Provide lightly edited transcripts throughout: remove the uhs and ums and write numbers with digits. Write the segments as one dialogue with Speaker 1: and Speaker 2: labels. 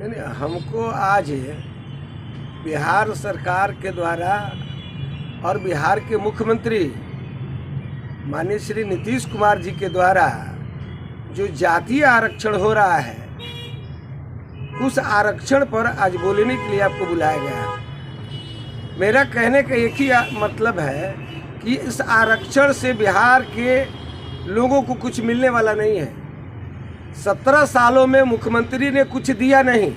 Speaker 1: नहीं, हमको आज बिहार सरकार के द्वारा और बिहार के मुख्यमंत्री माननीय श्री नीतीश कुमार जी के द्वारा जो जातीय आरक्षण हो रहा है, उस आरक्षण पर आज बोलने के लिए आपको बुलाया गया। मेरा कहने का एक ही मतलब है कि इस आरक्षण से बिहार के लोगों को कुछ मिलने वाला नहीं है। 17 सालों में मुख्यमंत्री ने कुछ दिया नहीं,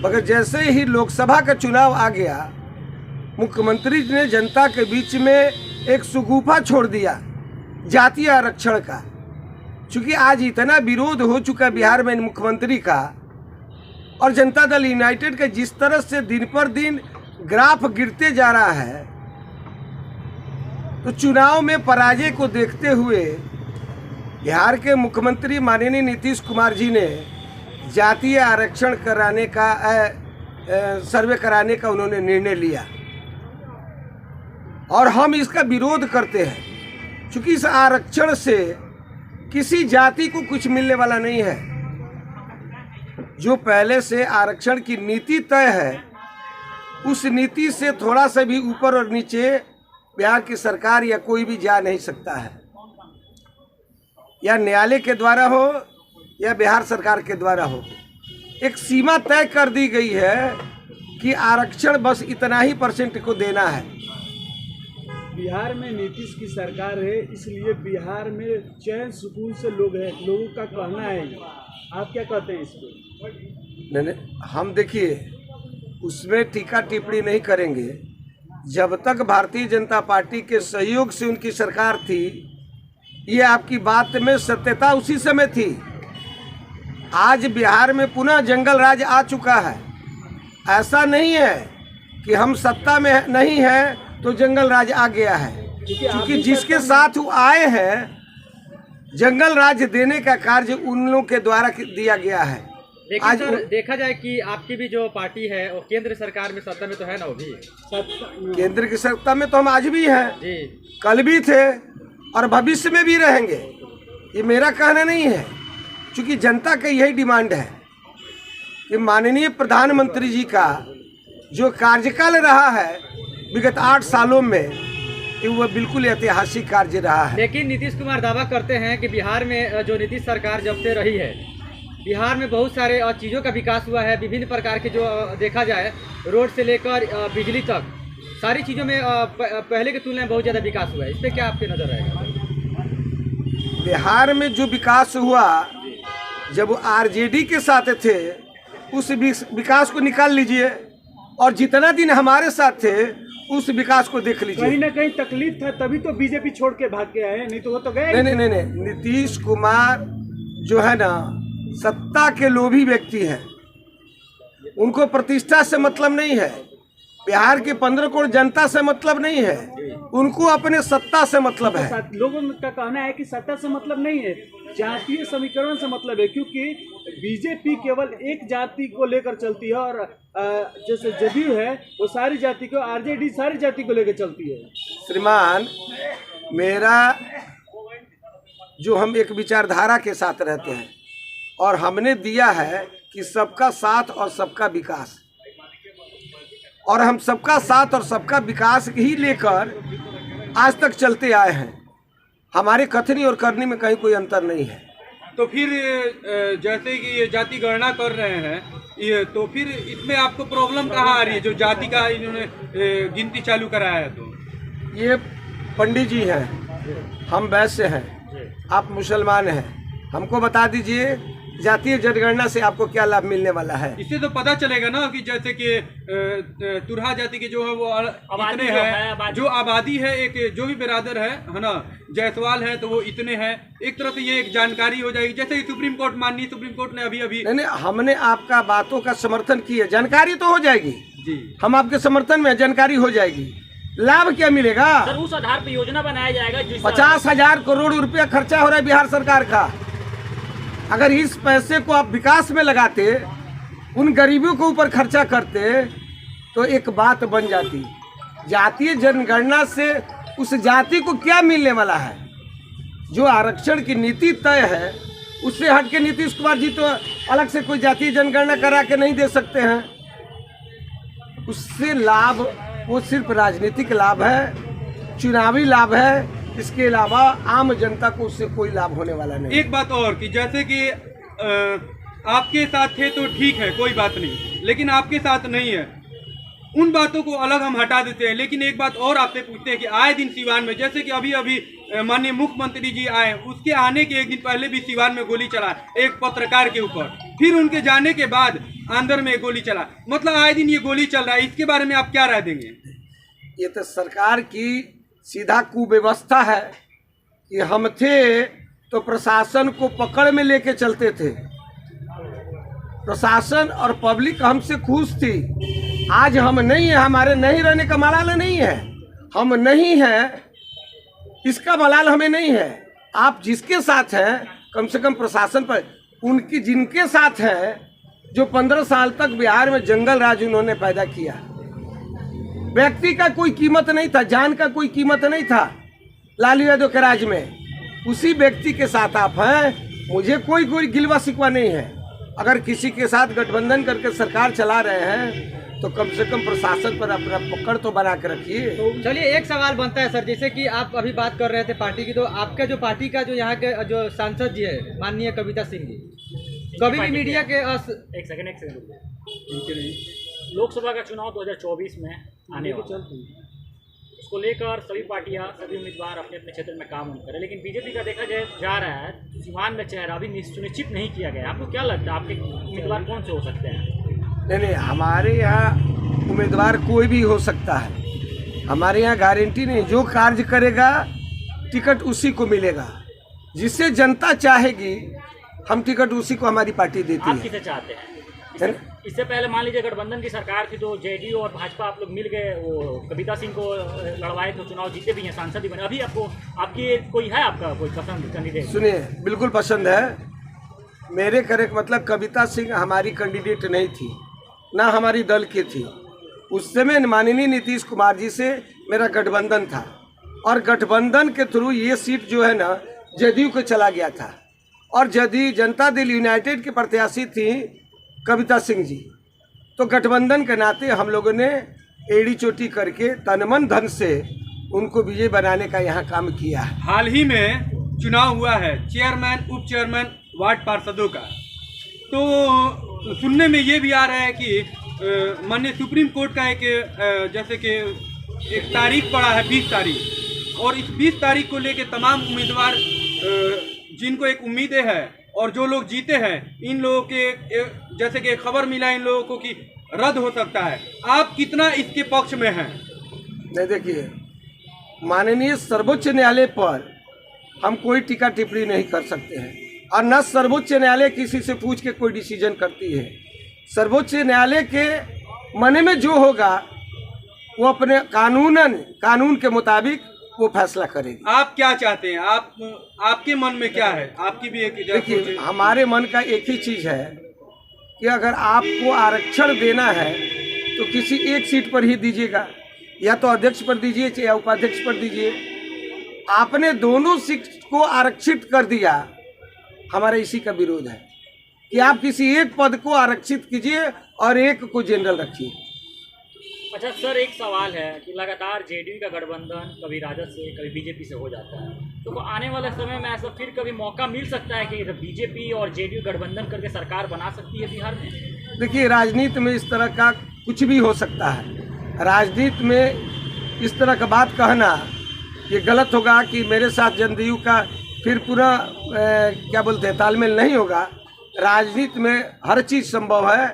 Speaker 1: मगर जैसे ही लोकसभा का चुनाव आ गया, मुख्यमंत्री ने जनता के बीच में एक सुगुफा छोड़ दिया जातीय आरक्षण का। चूँकि आज इतना विरोध हो चुका बिहार में मुख्यमंत्री का और जनता दल यूनाइटेड का जिस तरह से दिन पर दिन ग्राफ गिरते जा रहा है, तो चुनाव में पराजय को देखते हुए बिहार के मुख्यमंत्री माननीय नीतीश कुमार जी ने जातीय आरक्षण कराने का सर्वे कराने का उन्होंने निर्णय लिया और हम इसका विरोध करते हैं। क्योंकि इस आरक्षण से किसी जाति को कुछ मिलने वाला नहीं है। जो पहले से आरक्षण की नीति तय है, उस नीति से थोड़ा सा भी ऊपर और नीचे बिहार की सरकार या कोई भी जा नहीं सकता है, या न्यायालय के द्वारा हो या बिहार सरकार के द्वारा हो। एक सीमा तय कर दी गई है कि आरक्षण बस इतना ही % को देना है।
Speaker 2: बिहार में नीतीश की सरकार है, इसलिए बिहार में चैन सुकून से लोग हैं, लोगों का कहना है। आप क्या कहते हैं इस पर?
Speaker 1: नहीं, हम देखिए उसमें टीका टिप्पणी नहीं करेंगे। जब तक भारतीय जनता पार्टी के सहयोग से उनकी सरकार थी, ये आपकी बात में सत्यता उसी समय थी। आज बिहार में पुनः जंगल राज आ चुका है। ऐसा नहीं है कि हम सत्ता में नहीं है तो जंगल राज आ गया है, क्योंकि जिसके साथ वो आए हैं, जंगल राज देने का कार्य उन लोगों के द्वारा दिया गया है।
Speaker 3: लेकिन आज देखा जाए कि आपकी भी जो पार्टी है वो केंद्र सरकार में सत्ता में तो है ना, वो भी
Speaker 1: केंद्र की सत्ता में तो हम आज भी हैं
Speaker 3: जी,
Speaker 1: कल भी थे और भविष्य में भी रहेंगे। ये मेरा कहना नहीं है, क्योंकि जनता का यही डिमांड है कि माननीय प्रधानमंत्री जी का जो कार्यकाल रहा है विगत 8 सालों में, कि वह बिल्कुल ऐतिहासिक कार्य रहा है।
Speaker 3: लेकिन नीतीश कुमार दावा करते हैं कि बिहार में जो नीतीश सरकार जब से रही है, बिहार में बहुत सारे चीज़ों का विकास हुआ है। विभिन्न प्रकार के जो देखा जाए, रोड से लेकर बिजली तक सारी चीज़ों में पहले की तुलना में बहुत ज़्यादा विकास हुआ है। इस पर क्या आपकी नज़र रहेगा?
Speaker 1: बिहार में जो विकास हुआ जब आरजेडी के साथ थे, उस विकास को निकाल लीजिए, और जितना दिन हमारे साथ थे उस विकास को देख लीजिए।
Speaker 2: कहीं ना कहीं तकलीफ था, तभी तो बीजेपी छोड़ के भाग के आए, नहीं तो वो तो गए।
Speaker 1: नहीं, नीतीश कुमार जो है ना, सत्ता के लोभी व्यक्ति हैं। उनको प्रतिष्ठा से मतलब नहीं है, बिहार के 15 करोड़ जनता से मतलब नहीं है, उनको अपने सत्ता से मतलब है।
Speaker 2: लोगों का कहना है कि सत्ता से मतलब नहीं है, जातीय समीकरण से मतलब है, क्योंकि बीजेपी केवल एक जाति को लेकर चलती है और जैसे जदयू है वो सारी जाति को, आरजेडी सारी जाति को लेकर चलती है।
Speaker 1: श्रीमान, मेरा जो हम एक विचारधारा के साथ रहते हैं और हमने दिया है कि सबका साथ और सबका विकास, और हम सबका साथ और सबका विकास ही लेकर आज तक चलते आए हैं। हमारे कथनी और करनी में कहीं कोई अंतर नहीं है।
Speaker 4: तो फिर जैसे कि ये जाति गणना कर रहे हैं, ये तो फिर इसमें आपको प्रॉब्लम कहाँ आ रही है, जो जाति का इन्होंने गिनती चालू कराया है? तो
Speaker 1: ये पंडित जी हैं, हम वैश्य हैं, आप मुसलमान हैं, हमको बता दीजिए जातीय जनगणना से आपको क्या लाभ मिलने वाला है?
Speaker 4: इससे तो पता चलेगा ना कि जैसे कि तुरहा जाति के जो है वो इतने हैं, जो आबादी है, एक जो भी बिरादर है ना, जायसवाल है तो वो इतने हैं। एक तरह से ये एक जानकारी हो जाएगी, जैसे कि सुप्रीम कोर्ट, माननीय सुप्रीम कोर्ट ने अभी
Speaker 1: नहीं, हमने आपका बातों का समर्थन किया, जानकारी तो हो जाएगी
Speaker 4: जी, हम
Speaker 1: आपके समर्थन में, जानकारी हो जाएगी। लाभ क्या मिलेगा?
Speaker 3: सर, उस आधार पर योजना बनाया जाएगा।
Speaker 1: 50,000 करोड़ रुपया खर्चा हो रहा है बिहार सरकार का। अगर इस पैसे को आप विकास में लगाते, उन गरीबों के ऊपर खर्चा करते, तो एक बात बन जाती। जातीय जनगणना से उस जाति को क्या मिलने वाला है? जो आरक्षण की नीति तय है उससे हट के नीतीश कुमार जी तो अलग से कोई जातीय जनगणना करा के नहीं दे सकते हैं। उससे लाभ वो सिर्फ राजनीतिक लाभ है, चुनावी लाभ है, इसके अलावा आम जनता को उससे कोई लाभ होने वाला नहीं।
Speaker 4: एक बात और कि जैसे कि आपके साथ थे तो ठीक है, कोई बात नहीं, लेकिन आपके साथ नहीं है, उन बातों को अलग हम हटा देते हैं। लेकिन एक बात और आपसे पूछते हैं कि आए दिन सिवान में, जैसे कि अभी अभी माननीय मुख्यमंत्री जी आए, उसके आने के एक दिन पहले भी सिवान में गोली चला एक पत्रकार के ऊपर, फिर उनके जाने के बाद अंदर में गोली चला, मतलब आए दिन ये गोली चल रहा है, इसके बारे में आप क्या राय देंगे?
Speaker 1: ये तो सरकार की सीधा कुव्यवस्था है कि हम थे तो प्रशासन को पकड़ में लेके चलते थे, प्रशासन और पब्लिक हमसे खुश थी। आज हम नहीं है, हमारे नहीं रहने का मलाल नहीं है, हम नहीं है इसका मलाल हमें नहीं है। आप जिसके साथ हैं कम से कम प्रशासन पर, उनकी जिनके साथ हैं जो 15 साल तक बिहार में जंगल राज उन्होंने पैदा किया, व्यक्ति का कोई कीमत नहीं था, जान का कोई कीमत नहीं था लालू यादव के राज में, उसी व्यक्ति के साथ आप हैं। मुझे कोई गिलवा शिकवा नहीं है। अगर किसी के साथ गठबंधन करके सरकार चला रहे हैं तो कम से कम प्रशासन पर अपना पकड़ तो बना के रखिए।
Speaker 3: तो चलिए एक सवाल बनता है सर, जैसे कि आप अभी बात कर रहे थे पार्टी की, तो आपका जो पार्टी का जो यहाँ के जो सांसद जी है माननीय कविता सिंह जी, कभी भी मीडिया के
Speaker 5: एक सेकंड लोकसभा का चुनाव 2024 में आने वाला, उसको लेकर सभी पार्टियां, सभी उम्मीदवार अपने अपने क्षेत्र में काम करें, लेकिन बीजेपी का देखा जा रहा है सीमान में चेहरा भी सुनिश्चित नहीं किया गया। आपको क्या लगता है आपके उम्मीदवार कौन से हो सकते हैं?
Speaker 1: नहीं, हमारे यहाँ उम्मीदवार कोई भी हो सकता है, हमारे यहाँ गारंटी नहीं। जो कार्य करेगा टिकट उसी को मिलेगा, जिससे जनता चाहेगी हम टिकट उसी को हमारी पार्टी देती
Speaker 5: आप
Speaker 1: है।
Speaker 5: किसे चाहते हैं? इससे पहले मान लीजिए गठबंधन की सरकार थी तो जेडीयू और भाजपा आप लोग मिल गए, वो कविता सिंह को लड़वाए तो चुनाव जीते भी हैं, सांसद भी बने। अभी आपकी कोई है आपका कोई पसंद कैंडिडेट?
Speaker 1: सुनिए, बिल्कुल पसंद है। मेरे करे मतलब कविता सिंह हमारी कैंडिडेट नहीं थी, ना हमारी दल की थी। उस समय माननीय नीतीश कुमार जी से मेरा गठबंधन था, और गठबंधन के थ्रू ये सीट जो है ना जदयू को चला गया था, और जदयू जनता दल यूनाइटेड की प्रत्याशी थी कविता सिंह जी। तो गठबंधन के नाते हम लोगों ने एड़ी चोटी करके तनमन धन से उनको विजय बनाने का यहाँ काम किया है।
Speaker 4: हाल ही में चुनाव हुआ है चेयरमैन, उप चेयरमैन, वार्ड पार्षदों का, तो सुनने में ये भी आ रहा है कि माननीय सुप्रीम कोर्ट का जैसे कि एक तारीख पड़ा है 20 तारीख, और इस 20 तारीख को लेके तमाम उम्मीदवार जिनको एक उम्मीदें हैं और जो लोग जीते हैं, इन लोगों के जैसे कि खबर मिला इन लोगों को कि रद्द हो सकता है। आप कितना इसके पक्ष में हैं?
Speaker 1: नहीं, देखिए, माननीय सर्वोच्च न्यायालय पर हम कोई टीका टिप्पणी नहीं कर सकते हैं, और न सर्वोच्च न्यायालय किसी से पूछ के कोई डिसीजन करती है। सर्वोच्च न्यायालय के मन में जो होगा वो अपने कानून के मुताबिक वो फैसला करेगी।
Speaker 4: आप क्या चाहते हैं? आपके मन में क्या है? आपकी भी एक
Speaker 1: देखिए, हमारे मन का एक ही चीज़ है कि अगर आपको आरक्षण देना है तो किसी एक सीट पर ही दीजिएगा, या तो अध्यक्ष पर दीजिए या उपाध्यक्ष पर दीजिए। आपने दोनों सीट को आरक्षित कर दिया, हमारा इसी का विरोध है कि आप किसी एक पद को आरक्षित कीजिए और एक को जनरल रखिए।
Speaker 5: अच्छा सर, एक सवाल है कि लगातार जेडीयू का गठबंधन कभी राजद से कभी बीजेपी से हो जाता है, तो आने वाले समय में ऐसा फिर कभी मौका मिल सकता है कि बीजेपी और जेडीयू गठबंधन करके सरकार बना सकती है बिहार में?
Speaker 1: देखिए, राजनीति में इस तरह का कुछ भी हो सकता है। राजनीति में इस तरह का बात कहना ये गलत होगा कि मेरे साथ जदयू का फिर पूरा क्या बोलते हैं तालमेल नहीं होगा। राजनीति में हर चीज़ संभव है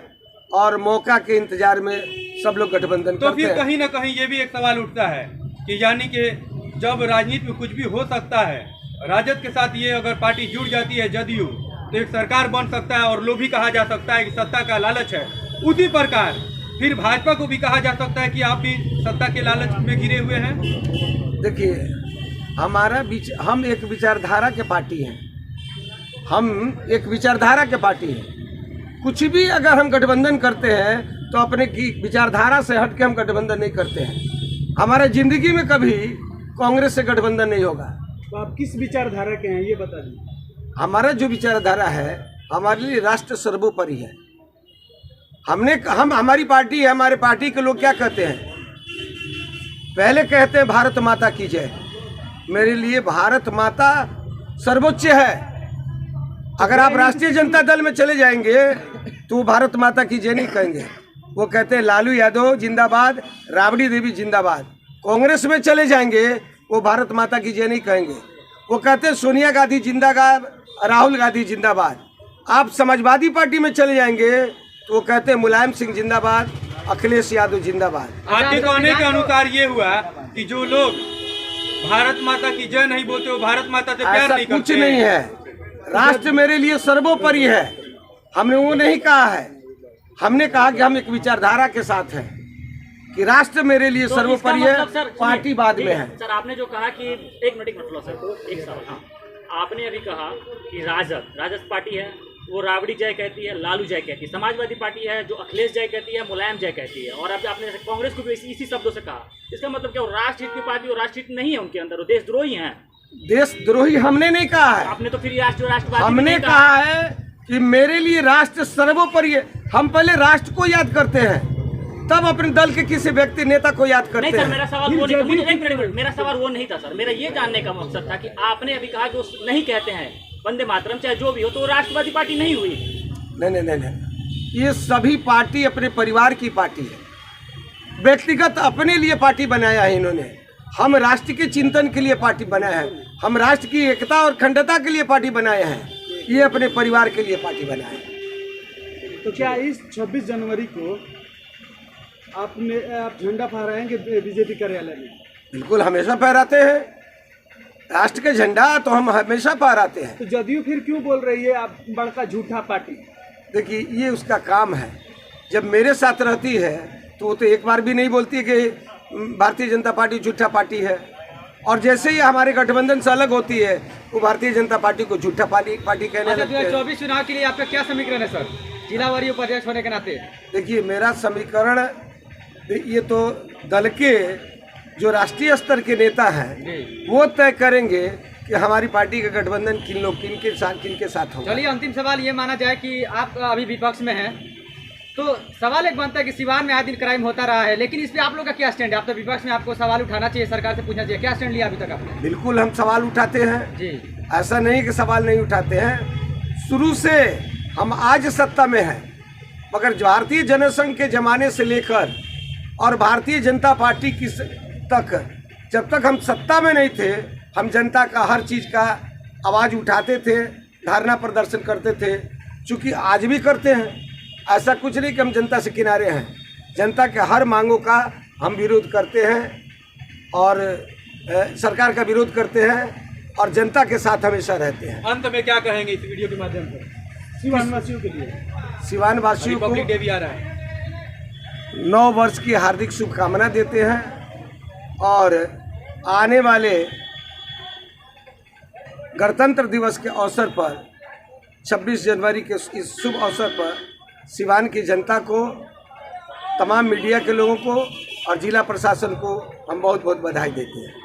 Speaker 1: और मौका के इंतजार में सब लोग गठबंधन
Speaker 4: तो
Speaker 1: करते हैं।
Speaker 4: फिर कहीं ना कहीं ये भी एक सवाल उठता है कि यानी कि जब राजनीति में कुछ भी हो सकता है, राजद के साथ ये अगर पार्टी जुड़ जाती है जदयू, तो एक सरकार बन सकता है और लोग भी कहा जा सकता है कि सत्ता का लालच है। उसी प्रकार फिर भाजपा को भी कहा जा सकता है कि आप भी सत्ता के लालच में घिरे हुए हैं।
Speaker 1: देखिए, हम एक विचारधारा के पार्टी हैं, हम एक विचारधारा के पार्टी हैं। कुछ भी अगर हम गठबंधन करते हैं तो अपने की विचारधारा से हट के हम गठबंधन नहीं करते हैं। हमारे जिंदगी में कभी कांग्रेस से गठबंधन नहीं होगा।
Speaker 2: तो आप किस विचारधारा के हैं ये बता दीजिए।
Speaker 1: हमारा जो विचारधारा है, हमारे लिए राष्ट्र सर्वोपरि है। हम हमारी पार्टी है, हमारे पार्टी के लोग क्या कहते हैं, पहले कहते हैं भारत माता की जय। मेरे लिए भारत माता सर्वोच्च है। अगर आप राष्ट्रीय जनता दल में चले जाएंगे तो भारत माता की जय नहीं कहेंगे, वो कहते हैं लालू यादव जिंदाबाद, राबड़ी देवी जिंदाबाद। कांग्रेस में चले जाएंगे वो भारत माता की जय नहीं कहेंगे, वो कहते हैं सोनिया गांधी जिंदाबाद, राहुल गांधी जिंदाबाद। आप समाजवादी पार्टी में चले जाएंगे तो वो कहते हैं मुलायम सिंह जिंदाबाद, अखिलेश यादव जिंदाबाद।
Speaker 4: आपके कहने के अनुसार ये हुआ कि जो लोग भारत माता की जय नहीं बोलते वो भारत माता से प्यार
Speaker 1: ऐसा
Speaker 4: नहीं करते।
Speaker 1: कुछ नहीं है, राष्ट्र मेरे लिए सर्वोपरि है। हमने वो नहीं कहा है, हमने कहा कि हम एक विचारधारा के साथ हैं कि राष्ट्र मेरे लिए
Speaker 5: तो
Speaker 1: सर्वोपरि
Speaker 5: इसका
Speaker 1: है,
Speaker 5: मतलब सर,
Speaker 1: पार्टी बाद में है।
Speaker 5: सर आपने जो कहा कि एक मिनट सर, एक सवाल। हाँ, आपने अभी कहा कि राजद पार्टी है वो राबड़ी जय कहती है, लालू जय कहती है। समाजवादी पार्टी है जो अखिलेश जय कहती है, मुलायम जय कहती है। और अभी आपने कांग्रेस को भी इसी शब्दों से कहा। इसका मतलब क्या, वो राष्ट्रहित की पार्टी और राष्ट्रहित नहीं है उनके अंदर, वो देशद्रोही हैं।
Speaker 1: देशद्रोही हमने नहीं कहा है,
Speaker 5: आपने तो फिर राष्ट्रवादी
Speaker 1: हमने
Speaker 5: नहीं
Speaker 1: कहा है कि मेरे लिए राष्ट्र सर्वोपरि है। हम पहले राष्ट्र को याद करते हैं, तब अपने दल के किसी व्यक्ति नेता को याद करते
Speaker 5: नहीं सर,
Speaker 1: हैं।
Speaker 5: मेरा सवाल वो नहीं था। मुझे एक मिनट, मेरा सवाल वो नहीं था सर। मेरा ये जानने का मकसद था कि आपने अभी कहा जो नहीं कहते हैं वंदे मातरम चाहे जो भी हो, तो वो राष्ट्रवादी पार्टी नहीं हुई।
Speaker 1: नहीं, ये सभी पार्टी अपने परिवार की पार्टी है। व्यक्तिगत अपने लिए पार्टी बनाया है इन्होंने। हम राष्ट्र के चिंतन के लिए पार्टी बनाया है, हम राष्ट्र की एकता और अखंडता के लिए पार्टी बनाए हैं। ये अपने परिवार के लिए पार्टी बनाए हैं।
Speaker 2: तो क्या इस 26 जनवरी को आप झंडा फहराएंगे बीजेपी कार्यालय में?
Speaker 1: बिल्कुल, हमेशा फहराते हैं राष्ट्र के झंडा, तो हम हमेशा फहराते हैं।
Speaker 2: तो जदयू फिर क्यों बोल रही है आप बड़का झूठा पार्टी?
Speaker 1: देखिए, ये उसका काम है। जब मेरे साथ रहती है तो वो तो एक बार भी नहीं बोलती है कि भारतीय जनता पार्टी झूठा पार्टी है, और जैसे ही हमारे गठबंधन से अलग होती है वो भारतीय जनता पार्टी को झूठा पार्टी कहने लगते हैं।
Speaker 3: 2024 चुनाव के लिए आपका क्या समीकरण है सर, जिलावारी उपाध्यक्ष होने के नाते?
Speaker 1: देखिए, मेरा समीकरण, ये तो दल के जो राष्ट्रीय स्तर के नेता हैं वो तय करेंगे कि हमारी पार्टी का गठबंधन किन के साथ होगा।
Speaker 3: चलिए, अंतिम सवाल ये माना जाए कि आप अभी विपक्ष में हैं, तो सवाल एक बनता है कि सिवान में आए दिन क्राइम होता रहा है, लेकिन इस पे आप लोग का क्या स्टैंड है? आप तो विपक्ष में, आपको सवाल उठाना चाहिए, सरकार से पूछना चाहिए, क्या स्टैंड लिया अभी तक आपने?
Speaker 1: बिल्कुल, हम सवाल उठाते हैं
Speaker 3: जी,
Speaker 1: ऐसा नहीं कि सवाल नहीं उठाते हैं। शुरू से हम आज सत्ता में हैं, मगर भारतीय जनसंघ के ज़माने से लेकर और भारतीय जनता पार्टी की तक, जब तक हम सत्ता में नहीं थे, हम जनता का हर चीज़ का आवाज़ उठाते थे, धरना प्रदर्शन करते थे। चूँकि आज भी करते हैं, ऐसा कुछ नहीं कि हम जनता से किनारे हैं। जनता के हर मांगों का हम विरोध करते हैं और सरकार का विरोध करते हैं और जनता के साथ हमेशा रहते हैं।
Speaker 4: अंत में क्या कहेंगे इस वीडियो के माध्यम से
Speaker 2: सिवानवासियों के लिए?
Speaker 1: सिवानवासियों को
Speaker 4: रिपब्लिक डे भी आ रहा है,
Speaker 1: 9 वर्ष की हार्दिक शुभकामना देते हैं और आने वाले गणतंत्र दिवस के अवसर पर 26 जनवरी के इस शुभ अवसर पर सिवान की जनता को, तमाम मीडिया के लोगों को और जिला प्रशासन को हम बहुत बहुत बधाई देते हैं।